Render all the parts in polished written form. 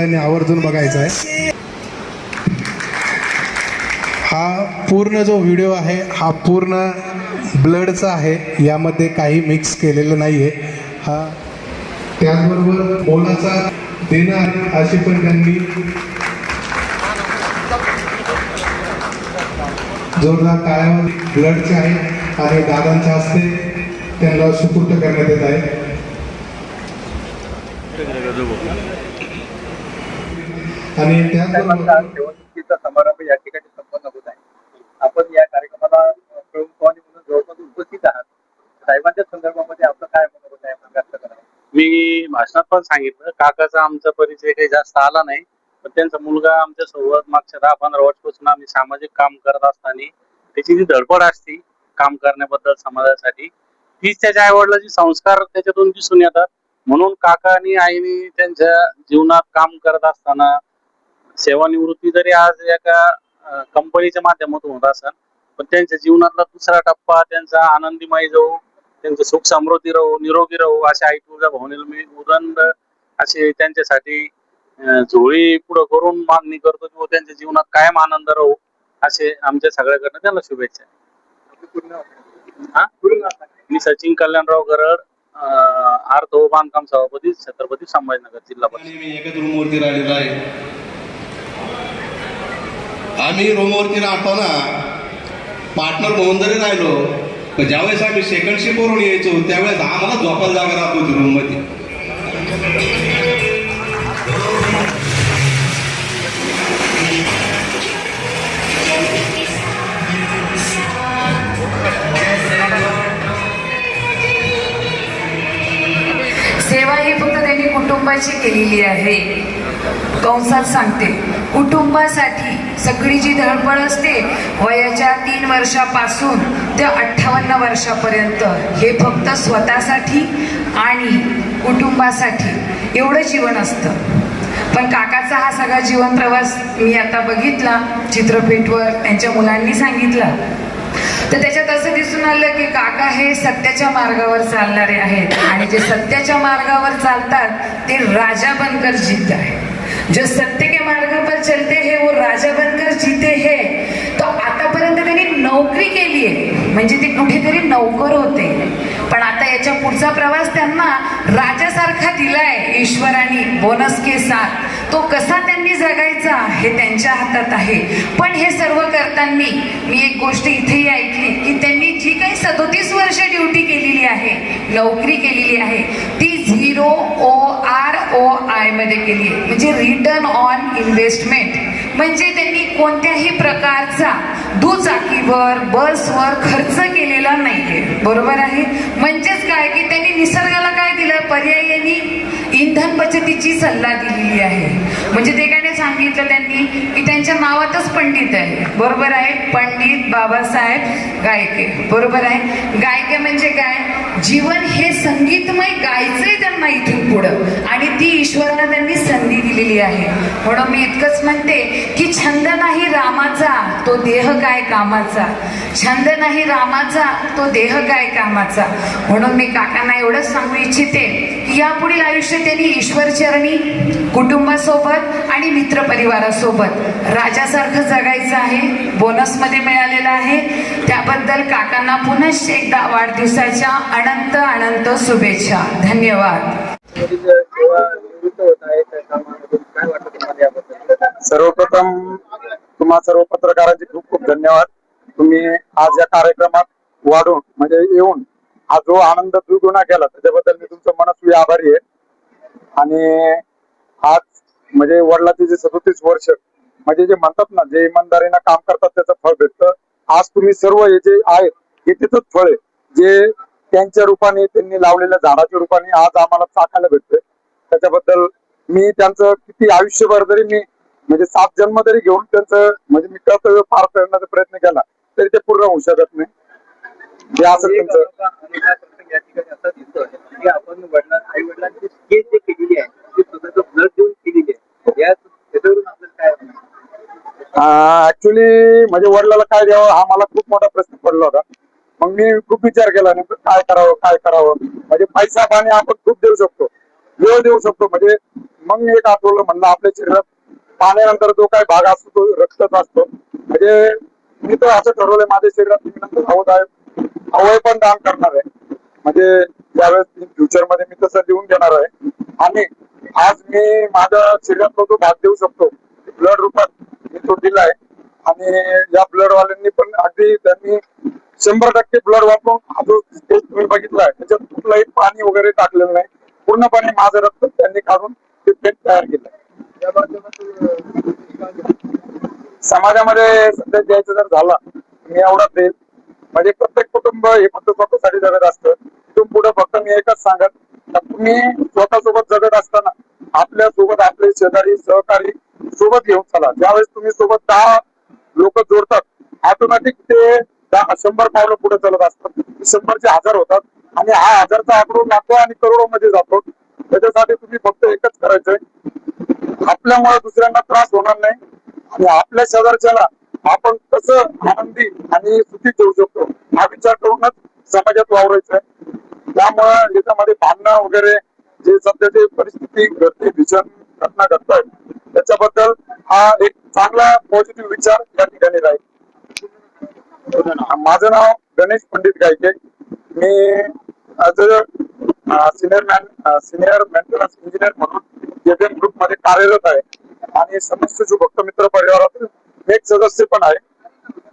आणि आवर्जून बघायचा आहे। हा पूर्ण जो व्हिडिओ आहे हा पूर्ण ब्लडचा आहे, यामध्ये काही मिक्स केलेलं नाही आहे। हा त्याचबरोबर मोलाचा देणं अशी पण त्यांनी जोरदार टाळ्या ब्लडचे आहे आणि दादांच्या हस्ते त्यांना सुपूर्द करण्यात येत आहे। आणि त्याचबरोबर समारंभ या ठिकाणी संपन्न होत आहे। आपण या कार्यक्रमाला म्हणून जवळपास उपस्थित आहात। साहेबांच्या संदर्भामध्ये आपलं काय मनोगत आहे व्यक्त करा। मी भाषणात पण सांगितलं, काकाचा आमचा परिचय काही जास्त आला नाही, पण त्यांचा मुलगा आमच्या सोबत मागच्या 10-15 वर्षापासून आम्ही सामाजिक काम करत असताना त्याची जी धडपड असते काम करण्याबद्दल समाजासाठी, तीच त्याच्या आईवडिलांचे संस्कार त्याच्यातून दिसून येतात। म्हणून काका आणि आईने त्यांच्या जीवनात काम करत असताना सेवानिवृत्ती जरी आज एका कंपनीच्या माध्यमातून होत असेल, पण त्यांच्या जीवनातला दुसरा टप्पा त्यांचा आनंदीमय जाऊ, त्यांचं सुख समृद्धी राहू, निरोगी राहू अशा आई तुळजाभवानीला मी उदंड असे त्यांच्यासाठी झोळी पुढं करून मागणी करतो की त्यांच्या जीवनात कायम आनंद राहू असे आमच्या सगळ्याकडनं त्यांना शुभेच्छा। मी सचिन कल्याणराव गरड, आर्थ व बांधकाम सभापती, छत्रपती संभाजीनगर जिल्हा परिषद। मी एकच रूमवरती राहिलेलो आहे। आम्ही रूमवरती राहताना पार्टनर म्हणून जरी राहिलो, पण ज्यावेळेस आम्ही सेकंड शिफ्टवरून यायचो त्यावेळेस आम्हाला झोपायला जागा राहत होती रूम मध्ये। सेवा ही फक्त त्यांनी कुटुंबाची केलेली आहे। कंसात सांगते, कुटुंबासाठी सगळी जी धडपड असते वयाच्या 3 वर्षापासून ते 58 वर्षापर्यंत, हे फक्त स्वतःसाठी आणि कुटुंबासाठी एवढं जीवन असतं। पण काकाचा हा सगळा जीवन प्रवास मी आता बघितला चित्रपटवर, त्यांच्या मुलांनी सांगितला, तर त्याच्यात असं दिसून आलं की काका हे सत्याच्या मार्गावर चालणारे आहेत आणि जे सत्याच्या मार्गावर चालतात ते राजा बनकर जीते है। जो सत्य के मार्ग पर चलते हैं वो राजा बनकर जीते हैं। तो आतापर्यंत त्यांनी नोकरी केली आहे, म्हणजे ते कुठेतरी नौकर होते, पण आता याच्या पुढचा प्रवास त्यांना राजासारखा दिलाय ईश्वराने बोनस के साथ। तो कसा त्यांनी जगायचा हे त्यांच्या हातात आहे। पण हे सर्व करताना मी एक गोष्ट इथेही ऐकली की त्यांनी जी काही 37 वर्ष ड्युटी केलेली आहे, नोकरी केलेली आहे, ती ROI मध्ये केली आहे, म्हणजे रिटर्न ऑन इन्व्हेस्टमेंट। म्हणजे त्यांनी कोणत्याही प्रकारचा दुचाकीवर बसवर खर्च केलेला नाहीये, बरोबर आहे। म्हणजेच काय की त्यांनी निसर्गाला काय दिलं, पर्यायाने इंधन बचतीची सल्ला दिलेली आहे। म्हणजे ते काय सांगितलं त्यांनी की त्यांच्या नावातच पंडित आहे, बरोबर आहे, पंडित बाबासाहेब गायके, बरोबर आहे। गायके म्हणजे काय, जीवन हे संगीतमय गायचंय त्यांना इथून पुढं, आणि ती ईश्वरानं त्यांनी संधी दिलेली आहे। म्हणून मी इतकंच म्हणते की छंद नाही रामाचा तो देह काय कामाचा, छंद नाही रामाचा तो देह काय कामाचा। म्हणून मी काकांना एवढंच सांगू इच्छिते की यापुढील आयुष्य त्यांनी ईश्वरचरणी, कुटुंबासोबत आणि मित्रपरिवारासोबत राजासारखं जगायचं आहे। बोनसमध्ये मिळालेलं आहे, त्याबद्दल काकांना पुनश्च एकदा वाढदिवसाच्या अनंत अनंत शुभेच्छा। धन्यवाद। सर्वप्रथम तुम्हा सर्व पत्रकारांचे खूप खूप धन्यवाद। तुम्ही आज या कार्यक्रमात वाढून म्हणजे येऊन हा जो आनंद द्विगुणा केला त्याच्याबद्दल मी तुमचं मनस्वी आभारी आहे। आणि आज म्हणजे वडिलांचे जे 37 वर्ष म्हणजे जे म्हणतात ना, जे इमानदारीनं काम करतात त्याचं फळ भेटतं। आज तुम्ही सर्व हे जे आहेत हे तिथंच फळ आहे, जे त्यांच्या रूपाने त्यांनी लावलेल्या झाडाच्या रूपाने आज आम्हाला चाकायला भेटतंय। त्याच्याबद्दल मी त्यांचं किती आयुष्यभर जरी मी म्हणजे 7 जन्म जरी घेऊन त्यांचं म्हणजे मी कर्तव्य पार करण्याचा प्रयत्न केला तरी ते पूर्ण होऊ शकत नाही। जे असं त्यांचं या ठिकाणी असं दिसतं की आपण आई वडिलांची स्केच जे केलेली आहे ती स्वतःचं ब्लड देऊन केलेली आहे, या त्याच्यावरून आपल्याला काय ऍक्च्युली म्हणजे वडिलांना काय द्यावं हा मला खूप मोठा प्रश्न पडला होता। मग मी खूप विचार केला नेमकं काय करावं म्हणजे पैसा पाणी आपण खूप देऊ शकतो, वेळ देऊ शकतो, म्हणजे मग मी एक आठवलं, म्हणलं आपल्या शरीरात पाण्यानंतर जो काही भाग असतो तो रक्तच असतो. म्हणजे मी तर असं ठरवलंय माझ्या शरीरात मी नंतर अवयव पण दान करणार आहे. म्हणजे त्यावेळेस फ्युचर मध्ये मी तसं देऊन देणार आहे. आणि आज मी माझ्या शरीरातला जो भाग देऊ शकतो ब्लड रूपात मी तो दिलाय. आणि या ब्लड वाल्यांनी पण अगदी त्यांनी 100% ब्लड वापरून हा जो स्टेज तुम्ही बघितलाय त्याच्यात कुठलंही पाणी वगैरे टाकलेलं नाही. पूर्णपणे माझं रक्त त्यांनी काढून ते पेट तयार केलंय. या माध्यमातून समाजामध्ये सध्या द्यायचं जर झाला मी एवढा देईल. म्हणजे प्रत्येक कुटुंब हे फक्त स्वतःसाठी जगत असतं. तिथून पुढे फक्त मी एकच सांगत, तुम्ही स्वतःसोबत जगत असताना आपल्या सोबत आपले शेजारी सहकारी सोबत घेऊन चला. ज्यावेळेस तुम्ही सोबत 10 लोक जोडतात ऑटोमॅटिक ते 100 पावलं पुढे चालत असतात. 100चे 1000 होतात आणि हा 1000चा आकडो लाखो आणि करोडो मध्ये जातो. त्याच्यासाठी तुम्ही फक्त एकच करायचंय, आपल्यामुळे दुसऱ्यांना त्रास होणार नाही आणि आपल्या शेजारच्याला आपण कसं आनंदी आणि सुखी ठेवू शकतो हा विचार करूनच समाजात वावरायचं आहे. त्यामुळे याच्यामध्ये भांडणं वगैरे जे सध्याची परिस्थिती घडते, भीषण घटना घडतायत त्याच्याबद्दल हा एक चांगला पॉझिटिव्ह विचार या ठिकाणी राहील. माझं नाव गणेश पंडित गायके. मी ऍज सिनियर मेंटेनन्स इंजिनियर म्हणून जेबीएम ग्रुप मध्ये कार्यरत आहे आणि समस्त शिशु भक्त मित्र परिवारातील एक सदस्य पण आहे.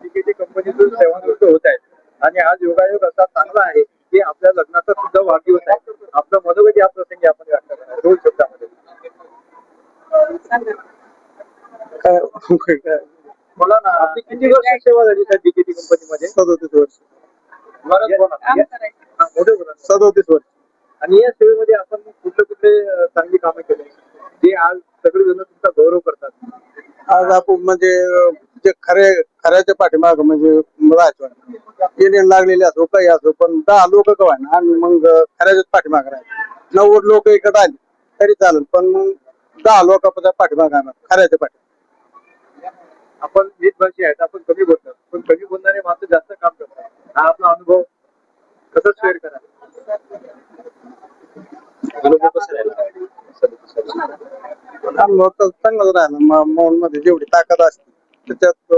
डीकेटी कंपनीतून सेवानिवृत्त होत आहेत आणि आज योगायोग असा चांगला आहे की आपल्या लग्नाचा सुद्धा वाढदिवस आहे. आपलं मनोगत या प्रसंगी आपण व्यक्त करा 2 शब्दामध्ये. बोला ना, आपली किती वर्ष सेवा झाली त्या डीकेटी कंपनीमध्ये? 37 वर्ष. मोठे बोला. 37 वर्ष. आणि या सेवेमध्ये आपण कुठले चांगली कामं केली जे आज सगळेजण तुमचा गौरव करतात? आज आपण म्हणजे जे खऱ्याच्या पाठीमाग म्हणजे राहायचो येणे लागलेले असो काही असो, पण 10 लोक कवा ना आम्ही मग खऱ्याच्याच पाठीमाग राहायचो. 90 लोक इकडे आले तरी चालेल, पण मग 10 लोकांच्या पाठीमाग खऱ्याच्या पाठीमाग. आपण भाषी आहेत, आपण कमी बोलतात, पण कमी बोलणारे मात्र जास्त काम करतात. हा आपला अनुभव कसा शेअर करा? अनुभव तर चांगलाच राहिला. मौन मध्ये जेवढी ताकद असते त्याच्यात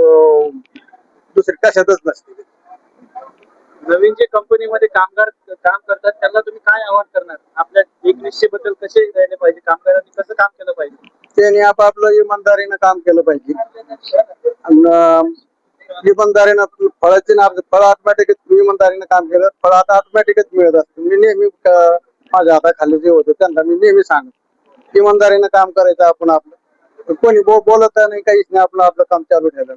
दुसरी कशातच नसते. नवीन जे कंपनीमध्ये कामगार काम करतात त्यांना तुम्ही काय आवाहन करणार? आपल्या एक निश्चयबद्दल कसे राहिले पाहिजे, कामगारांनी कसं काम केलं पाहिजे? त्यांनी आपापलं इमानदारीनं काम केलं पाहिजे. आणि इमानदारीनं फळ ऑटोमॅटिक इमानदारीनं काम केलं फळ आता ऑटोमॅटिकच मिळत असतं. मी नेहमी माझ्या हाताखाली जे होतं त्यांना मी नेहमी सांगतो इमानदारीनं काम करायचं. आपण आपलं कोणी बोलत नाही काहीच नाही, आपलं आपलं काम चालू ठेवलं.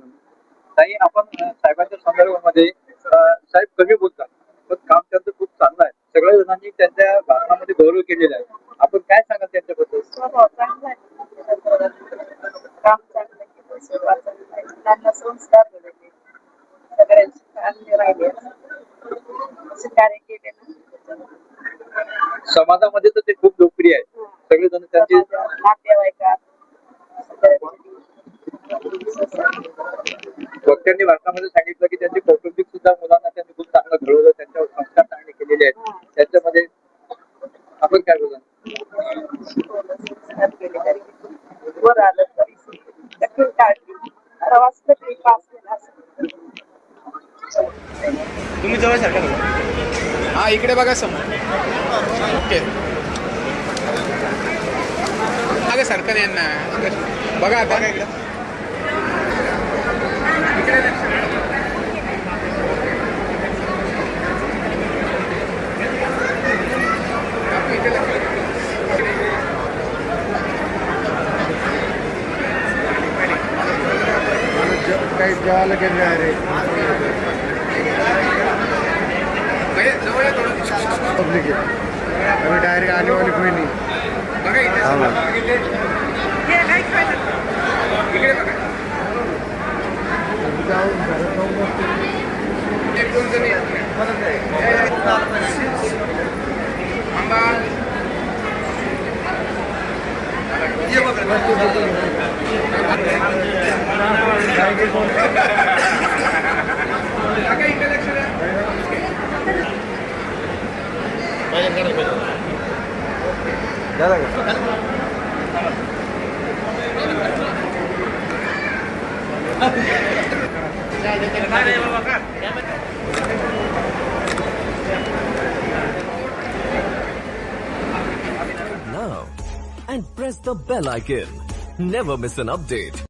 ताई, आपण साहेबांच्या संदर्भामध्ये साहेब कमी बोलतात पण काम त्यांचं खूप चांगलं आहे. सगळ्या जणांनी त्यांच्या भाषणामध्ये गौरव केलेला आहे. आपण काय सांगाल त्यांच्याबद्दल? काम चांगलं केलं, सेवा चांगली, मुलांना संस्कार दिले, सगळ्यांची काळजी राहिली असे कार्य केले ना. समाजामध्ये तर ते खूप लोकप्रिय आहे. सगळेजण त्यांचे नातेवाईकात वक्त्यांनी भाषणामध्ये सांगितलं की त्यांचे कौटुंबिक सुद्धा मुलांना त्यांनी खूप चांगलं घडवलं, त्यांच्यावर संस्कार चांगले केलेले आहेत. त्याच्यामध्ये आपण काय बोला? संस्कार केले तरी वर आलं तरी कठीण काळजी प्रवास कठीण पास केला असं. तुम्ही जवळ सारखा हा इकडे बघा समोर. ओके मागे सारखं यांना बघा आता इकडे काही जेवायला गेले अरे जवळ पब्लिक आहे डायरेक्ट आली वाली कोणी नाही. बघा इकडे बघा एक दोन जण झालं का? Now and press the bell icon. Never miss an update.